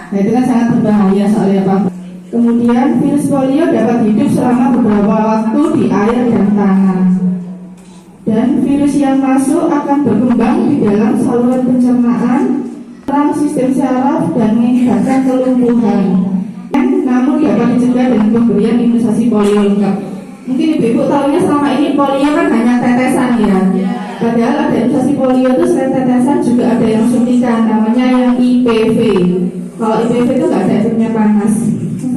Nah, itu kan sangat berbahaya soalnya Pak. Kemudian virus polio dapat hidup selama beberapa waktu di air dan tanah. Dan virus yang masuk akan berkembang di dalam saluran pencernaan, serang sistem saraf dan mengakibatkan kelumpuhan. Namun dapat dicegah dengan pemberian imunisasi polio lengkap. Mungkin ibu-ibu tahunya selama ini polio kan hanya tetesan ya. Padahal ada imunisasi polio itu selain tetesan juga ada yang suntikan, namanya yang IPV. Kalau IPV itu nggak ada efeknya panas.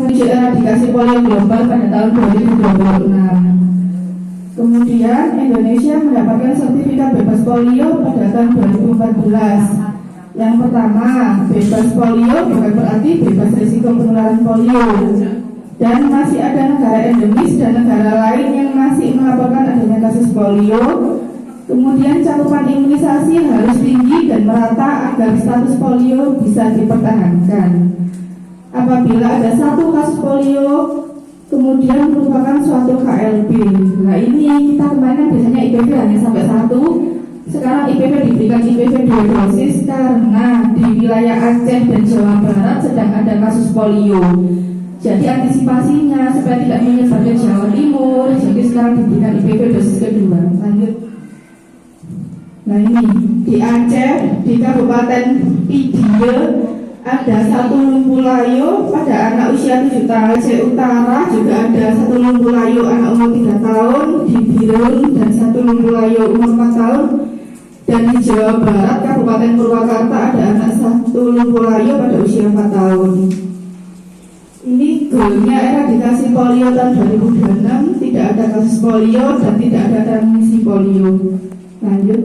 Eradikasi polio global pada tahun 2026. Kemudian Indonesia mendapatkan sertifikat bebas polio pada tahun 2014. Yang pertama, bebas polio bukan berarti bebas risiko penularan polio. Dan masih ada negara endemis dan negara lain yang masih melaporkan adanya kasus polio. Kemudian cakupan imunisasi harus tinggi dan merata agar status polio bisa dipertahankan. Apabila ada satu kasus polio, kemudian merupakan suatu KLB. Nah ini kita kemarin biasanya IPV hanya sampai 1. Sekarang IPV diberikan IPV 2 dosis karena di wilayah Aceh dan Jawa Barat sedang ada kasus polio. Jadi antisipasinya supaya tidak menyebar ke Jawa Timur, jadi sekarang diberikan IPV dosis kedua. Lanjut. Nah ini di Aceh, di Kabupaten Pidie ada 1 lumpulayo pada anak usia 7 tahun. Aceh Utara juga ada 1 lumpulayo anak umur 3 tahun di Birun dan 1 lumpulayo umur 4 tahun. Dan di Jawa Barat, Kabupaten Purwakarta ada anak 1 lumpulayo pada usia 4 tahun. Ini goalnya eradikasi polio tahun 2026, tidak ada kasus polio dan tidak ada transmisi polio. Lanjut.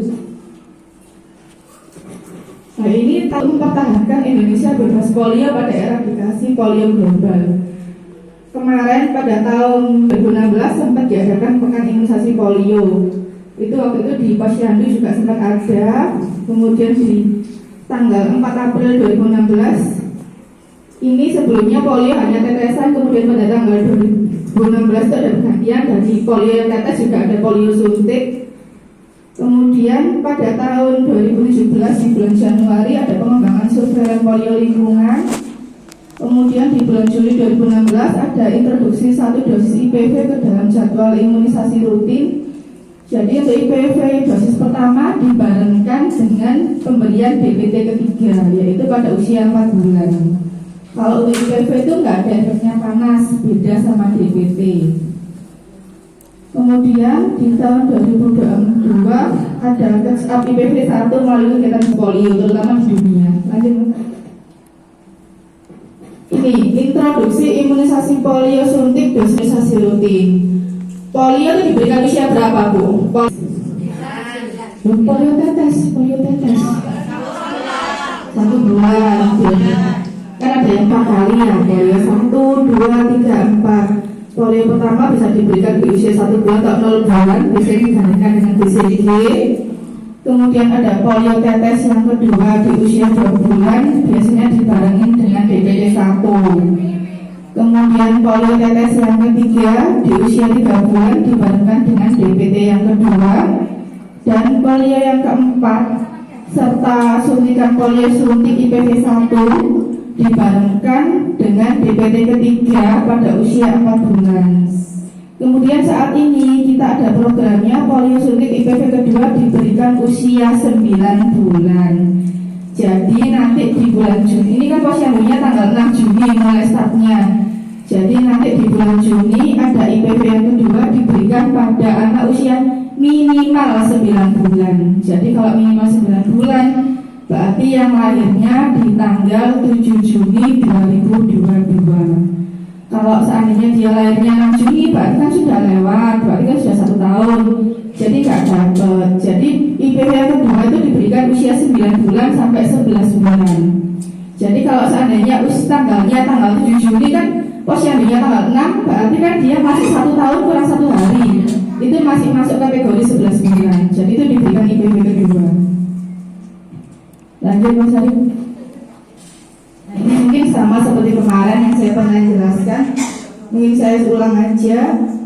Nah ini mempertahankan Indonesia bebas polio pada eradikasi polio global. Kemarin pada tahun 2016 sempat diadakan pekan imunisasi polio. Itu waktu itu di Posyandu juga sempat ada. Kemudian di tanggal 4 April 2016 ini sebelumnya polio hanya tetesan, kemudian pada tanggal 2016 itu ada pergantian dari polio yang tetes juga ada polio suntik. Kemudian pada tahun 2017 di bulan Januari ada pengembangan surveillance polio lingkungan. Kemudian di bulan Juli 2016 ada introduksi 1 dosis IPV ke dalam jadwal imunisasi rutin. Jadi untuk IPV dosis pertama dibarengkan dengan pemberian DPT ketiga, yaitu pada usia 4 bulan. Kalau untuk IPV itu nggak ada efeknya panas, beda sama DPT. Kemudian di tahun 2022 ada IPV 1 melalui kegiatan polio terutama di dunia. Lanjut. Ini introduksi imunisasi polio suntik dosis imunisasi rutin. Polio itu diberikan usia berapa Bu? Polio tetes. 1 bulan. Kan ada yang 4 kali ya, polio 1, 2, 3, 4. Polio pertama bisa diberikan di usia 1 bulan atau 0 bulan, biasanya digantikan dengan BCG. Kemudian ada polio tetes yang kedua di usia 2 bulan, biasanya dibarengin dengan DPT 1. Kemudian polio tetes yang ketiga di usia 3 bulan dibarengkan dengan DPT yang kedua. Dan polio yang keempat serta suntikan polio suntik IPV 1 dibarengkan dengan DPT ketiga pada usia 4 bulan. Kemudian saat ini kita ada programnya polio suntik IPV kedua diberikan usia 9 bulan. Jadi nanti di bulan Juni, ini kan posyandunya tanggal 6 Juni mulai startnya. Jadi nanti di bulan Juni ada IPV yang kedua diberikan pada anak usia minimal 9 bulan. Jadi kalau minimal 9 bulan berarti yang lahirnya di tanggal 7 Juni 2022. Kalau seandainya dia lahirnya 6 Juni berarti kan sudah lewat, berarti kan sudah 1 tahun. Jadi nggak dapat. Jadi IPV yang kedua itu diberikan usia 9 bulan sampai 11 bulan. Jadi kalau seandainya tanggalnya tanggal 7 Juni kan posyandunya tanggal 6, berarti kan dia masih 1 tahun kurang 1 hari. Itu masih masuk kategori 11 bulan. Jadi itu diberikan IPV kedua. Lanjut Mas Arif. Nah, ini mungkin sama seperti kemarin yang saya pernah jelaskan. Mungkin saya ulang aja.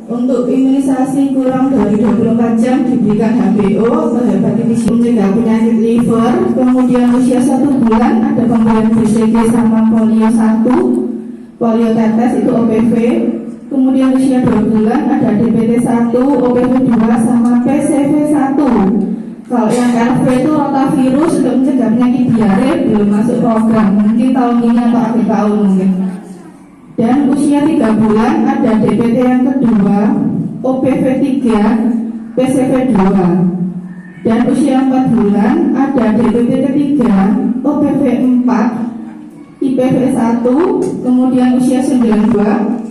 Untuk imunisasi kurang dari 24 jam diberikan HBO atau hepatitis mencegah penyakit liver. Kemudian usia 1 bulan ada pemberian BCG sama polio 1, polio tetes itu OPV. Kemudian usia 2 bulan ada DPT 1, OPV 2 sama PCV 1. Kalau yang RV itu rotavirus untuk mencegah penyakit diare belum masuk program, mungkin tahun ini atau akhir tahun mungkin. Dan usia 3 bulan ada DPT yang kedua, OPV 3, PCV 2. Dan usia 4 bulan ada DPT ketiga, OPV 4, IPV 1. Kemudian usia 92,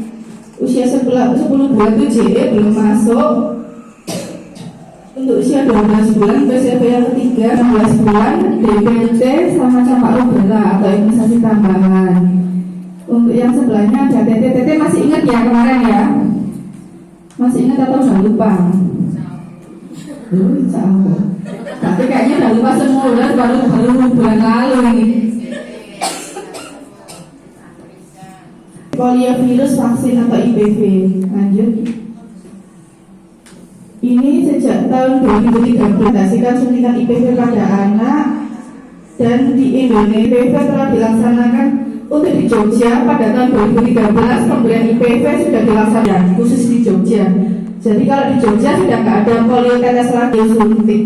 usia 10 bulan itu JE belum masuk. Untuk usia 12 bulan PCV yang ketiga, 16 bulan DPT sama campak rubella atau imunisasi tambahan. Untuk yang sebelahnya ada TT masih ingat ya kemarin ya? Masih ingat atau udah lupa? Jauh. Tapi kayaknya udah lupa semua, baru bulan lalu ini. Poliovirus vaksin atau IPV. Lanjut. Ini sejak tahun 2013 suntikan IPV pada anak, dan di Indonesia IPV telah dilaksanakan. Untuk di Jogja pada tahun 2013 pemberian IPV sudah dilaksanakan khusus di Jogja. Jadi kalau di Jogja sudah nggak ada polio tetes lagi suntik.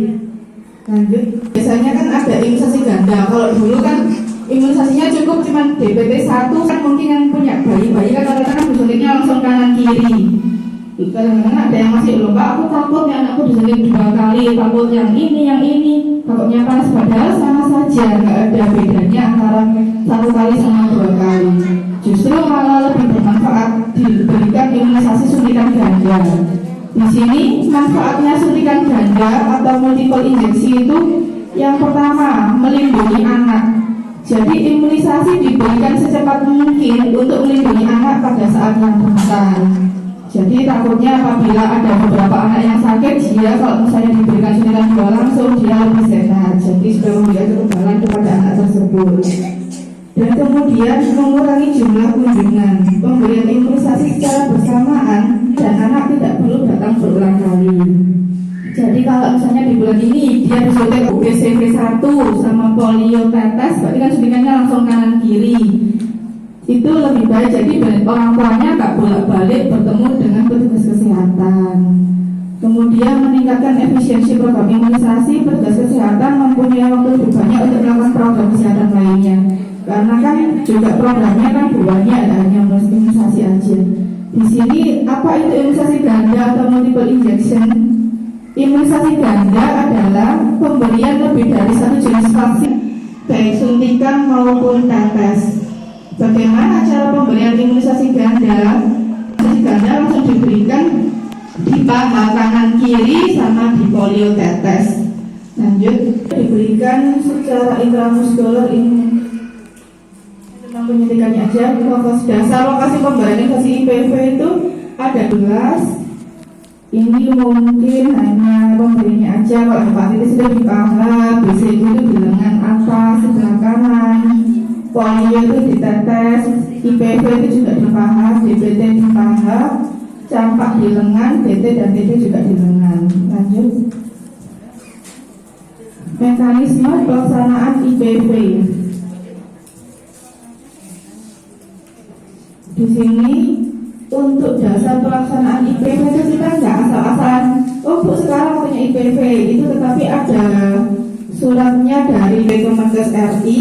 Lanjut. Biasanya kan ada imunisasi ganda. Kalau dulu kan imunisasinya cukup cuma DPT 1, kan mungkin yang punya bayi kan kadang-kadang disuntiknya langsung kanan kiri. Kadang-kadang ada yang masih lupa, aku takut ya anakku disuntik 2 kali, takut yang ini, takutnya panas, padahal sama saja, nggak ada bedanya antara 1 kali sama 2 kali. Justru malah lebih bermanfaat diberikan imunisasi suntikan ganda. Di sini manfaatnya suntikan ganda atau multiple injeksi itu yang pertama melindungi anak. Jadi imunisasi diberikan secepat mungkin untuk melindungi anak pada saat yang rentan. Jadi takutnya apabila ada beberapa anak yang sakit, dia kalau misalnya diberikan suntikan dua langsung dia lebih sehat. Jadi sudah memberikan kekebalan kepada anak tersebut. Dan kemudian mengurangi jumlah kunjungan. Pemberian imunisasi secara bersamaan dan anak tidak perlu datang berulang kali. Jadi kalau misalnya di bulan ini dia disuntik BCV 1 sama polio tetes, berarti kan suntikannya langsung kanan kiri. Itu lebih baik, jadi orang tuanya tak bolak-balik bertemu dengan petugas kesehatan. Kemudian meningkatkan efisiensi program imunisasi. Petugas kesehatan mempunyai waktu lebih banyak untuk melakukan program kesehatan lainnya, karena kan juga programnya kan banyak, hanya imunisasi aja. Di sini apa itu imunisasi ganda atau multiple injection? Imunisasi ganda adalah pemberian lebih dari 1 jenis vaksin, baik suntikan maupun tetes. Bagaimana cara pemberian imunisasi ganda? Imunisasi ganda langsung diberikan di paha kanan kiri sama di polio tetes. Lanjut, diberikan secara intramuskuler ini. Tentang penyuntikannya aja. Lokasi dasar lokasi pemberian imunisasi IPV itu ada 12. Ini mungkin hanya pemberiannya aja. Kalau hepatitis itu di paha, BCG itu di lengan atas sebelah kanan, polio itu di tetes, IPV itu juga di paha, DPT di paha, campak di lengan, DT dan TT juga di lengan. Lanjut. Mekanisme pelaksanaan IPV. Di sini untuk dasar pelaksanaan IPV itu kita nggak asal-asalan. Oh bu, sekarang punya IPV itu, tetapi ada suratnya dari Kemenkes RI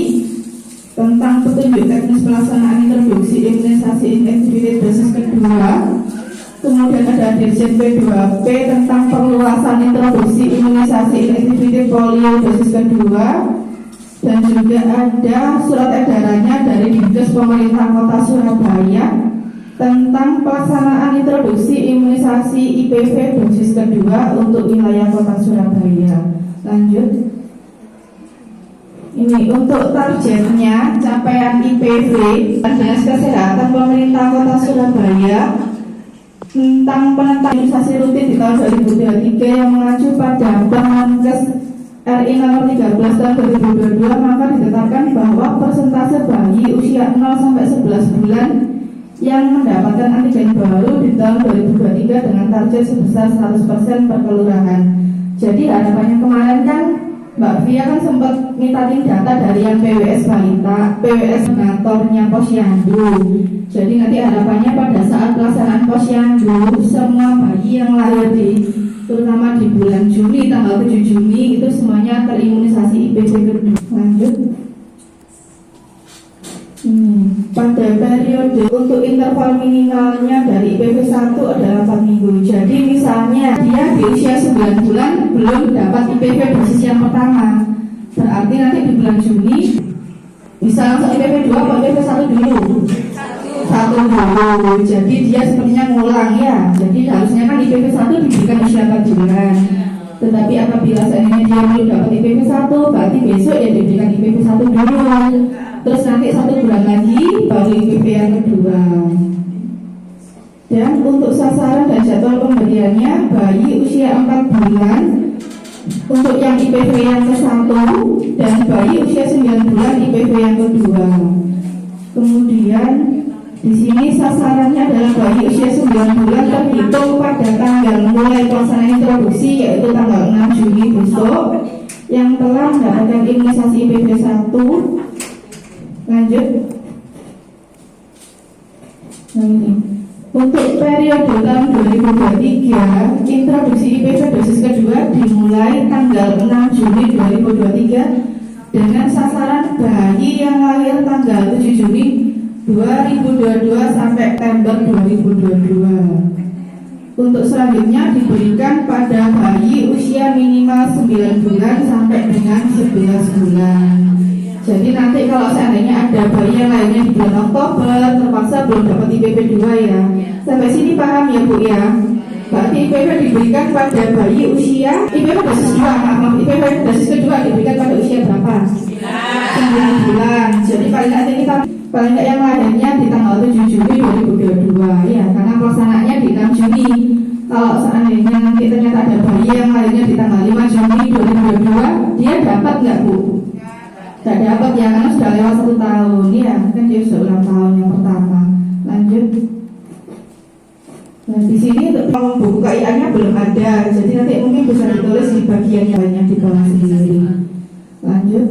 tentang petunjuk teknis pelaksanaan introduksi imunisasi inactivated dosis kedua. Kemudian ada Dirjen P2P tentang perluasan introduksi imunisasi inactivated polio dosis kedua. Dan juga ada surat edarannya dari Dinkes Pemerintah Kota Surabaya tentang pelaksanaan introduksi imunisasi IPV dosis kedua untuk wilayah Kota Surabaya. Lanjut. Ini untuk targetnya capaian IPV dan Dinas Kesehatan Pemerintah Kota Surabaya tentang penetapan imunisasi rutin di tahun 2023 yang mengacu pada Permenkes RI nomor 13 tahun 2022, maka ditetapkan bahwa persentase bayi usia 0 sampai 11 bulan yang mendapatkan antigen baru di tahun 2023 dengan target sebesar 100% per kelurahan. Jadi harapannya kemarin kan Mbak Via kan sempat mintain data dari yang PWS Balita, PWS Natornya Posyandu. Jadi nanti harapannya pada saat pelaksanaan Posyandu, semua bayi yang lahir terutama di bulan Juni, tanggal 7 Juni itu semuanya terimunisasi IPV kedua. Lanjut. Pada periode untuk interval minimalnya dari IPV 1 adalah 4 minggu. Jadi misalnya dia di usia 9 bulan belum dapat IPV dosis yang pertama, berarti nanti di bulan Juni bisa langsung IPV 2 atau IPV 1 dulu? Satu dulu. Jadi dia sepertinya ngulang ya. Jadi harusnya kan IPV 1 diberikan usia 4 bulan. Tetapi apabila seandainya dia belum dapat IPV 1, berarti besok ya diberikan IPV 1 dulu. Terus nanti 1 bulan lagi baru IPV yang kedua. Dan untuk sasaran dan jadwal pemberiannya, bayi usia 4 bulan untuk yang IPV yang ke-1 dan bayi usia 9 bulan IPV yang kedua. Kemudian di sini sasarannya adalah bayi usia 9 bulan terhitung pada tanggal mulai pelaksanaan introduksi, yaitu tanggal 6 Juni besok, yang telah mendapatkan imunisasi IPV 1. Lanjut. Nah ini. Untuk periode tahun 2023, introduksi IPV dosis kedua dimulai tanggal 6 Juni 2023 dengan sasaran bayi yang lahir tanggal 7 Juni 2022 sampai September 2022. Untuk selanjutnya diberikan pada bayi usia minimal 9 bulan sampai dengan 11 bulan. Jadi nanti kalau seandainya ada bayi yang lainnya di bulan Oktober terpaksa belum dapat IPV 2 ya. Sampai sini paham ya Bu ya? Berarti IPV diberikan pada bayi usia IPV dosis 2, maaf, IPV dosis kedua diberikan pada usia berapa? 9 bulan. Jadi paling nanti kita paling nggak yang lahirnya di tanggal 7 Juni 2022 ya, karena pelaksanaannya di 6 Juni. Kalau seandainya nanti ternyata ada bayi yang lahirnya di tanggal 5 Juni 2022, dia dapat nggak Bu? Gak dapat ya, karena sudah lewat 1 tahun ya, kan dia sudah ulang tahun yang pertama. Lanjut. Nah di sini untuk buku KIA-nya belum ada, jadi nanti mungkin bisa ditulis di bagian yang banyak di bawah sendiri. Lanjut.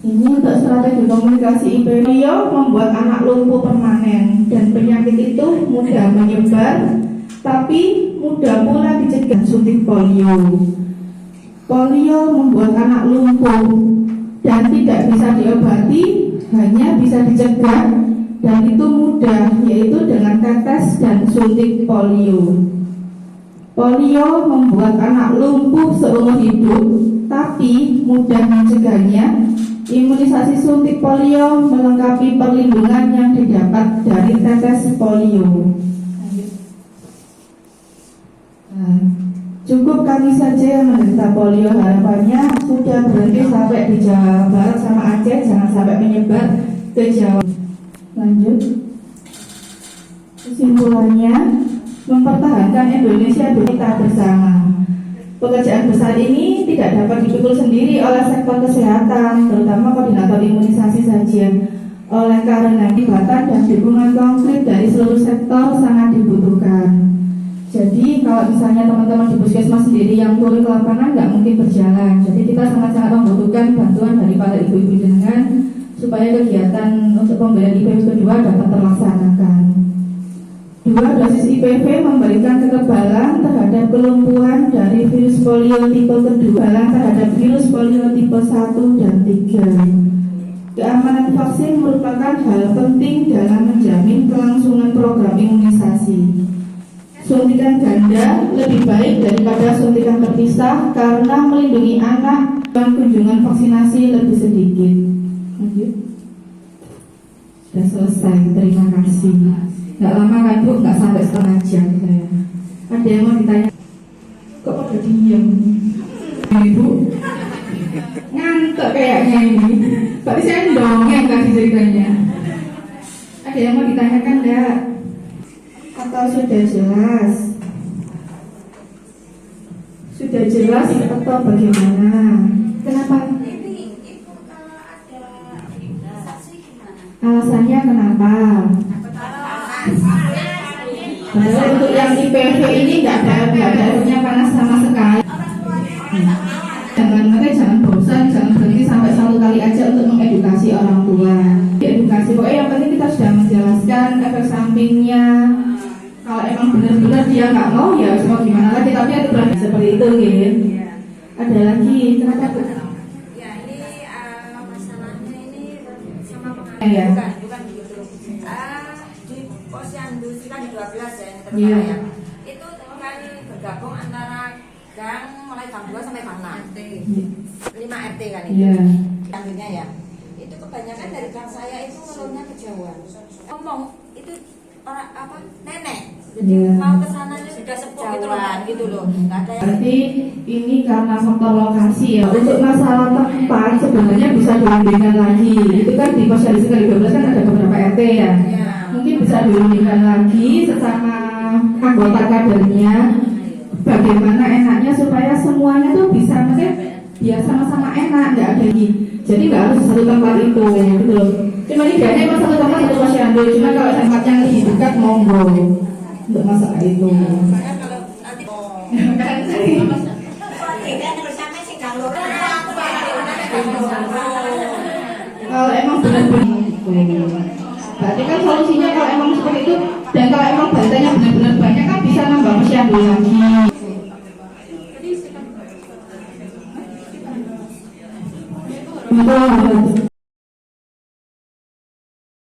Ini untuk strategi komunikasi IPV membuat anak lumpuh permanen, dan penyakit itu mudah menyebar, tapi mudah pula dicegah. Suntik polio. Polio membuat anak lumpuh dan tidak bisa diobati, hanya bisa dicegah, dan itu mudah, yaitu dengan tetes dan suntik polio. Polio membuat anak lumpuh seumur hidup, tapi mudah mencegahnya. Imunisasi suntik polio melengkapi perlindungan yang didapat dari tetes polio. Cukup kami saja yang menderita polio, harapannya sudah berhenti sampai di Jawa Barat sama Aceh, jangan sampai menyebar ke Jawa. Lanjut. Kesimpulannya, mempertahankan Indonesia kita bersama. Pekerjaan besar ini tidak dapat dipikul sendiri oleh sektor kesehatan, terutama koordinator imunisasi saja. Oleh karena libatkan dan dukungan konkret dari seluruh sektor sangat dibutuhkan. Jadi kalau misalnya teman-teman di puskesmas sendiri yang turun ke lapangan nggak mungkin berjalan. Jadi kita sangat-sangat membutuhkan bantuan dari para ibu-ibu jenengan supaya kegiatan untuk pemberian IPV kedua dapat terlaksanakan. 2 dosis IPV memberikan kekebalan terhadap kelumpuhan dari virus polio tipe kedua, terhadap virus polio tipe 1 dan 3. Keamanan vaksin merupakan hal penting dalam menjamin kelangsungan program imunisasi. Suntikan ganda lebih baik daripada suntikan terpisah karena melindungi anak dan kunjungan vaksinasi lebih sedikit. Lanjut. Sudah selesai, terima kasih. Gak lama kan Bu, gak sampai setengah jam saya. Ada yang mau ditanya? Kok pada diem? Ibu ngantuk kayaknya ini. Berarti saya dongeng kasih ceritanya. Ada yang mau ditanyakan enggak? Atau sudah jelas? Sudah jelas atau bagaimana? Kenapa? Ibu kalau ada imunisasi gimana? Alasannya kenapa? Padahal untuk yang IPV ini nggak ada efeknya panas sama sekali. Jangan bosan, jangan berhenti sampai 1 kali aja untuk mengedukasi orang tua. Edukasi, pokoknya yang penting kita sudah menjelaskan efek sampingnya. Kalau emang benar-benar dia nggak mau ya semua gimana lagi, tapi ada berarti seperti itu gitu. Ada lagi kenapa? Ya ini masalahnya ini sama Ya. pengajian, bukan begitu. Di posyandu kan di 12 ya, ini terutama ya. Itu kan bergabung antara gang mulai gang 2 sampai gang 6 5 RT kan itu. Iya. Ambilnya ya. Itu kebanyakan dari gang saya itu ngeluhnya kejauhan. Ngomong itu orang apa nenek. Jadi mau ke sananya sudah sepuh gitu loh. Enggak ada yang Berarti ini karena faktor lokasi ya. Untuk masalah tempat sebenarnya bisa dirundingkan lagi. Itu kan di posyandu sekali 12 kan ada beberapa RT ya. Mungkin bisa dirundingkan lagi sesama anggota kadernya. Bagaimana enaknya supaya semuanya tuh bisa maksudnya biar sama-sama enak, nggak ada lagi. Jadi nggak harus satu tempat itu, gitu loh. Cuma idealnya emang satu tempat satu posyandu. Cuma kalau tempatnya lebih dekat monggo untuk masalah itu. saya kalau nanti Kalau emang benar-benar itu, berarti kan solusinya kalau emang seperti itu dan kalau emang bantainya benar-benar banyak kan bisa nambah posyandu lagi. Betul.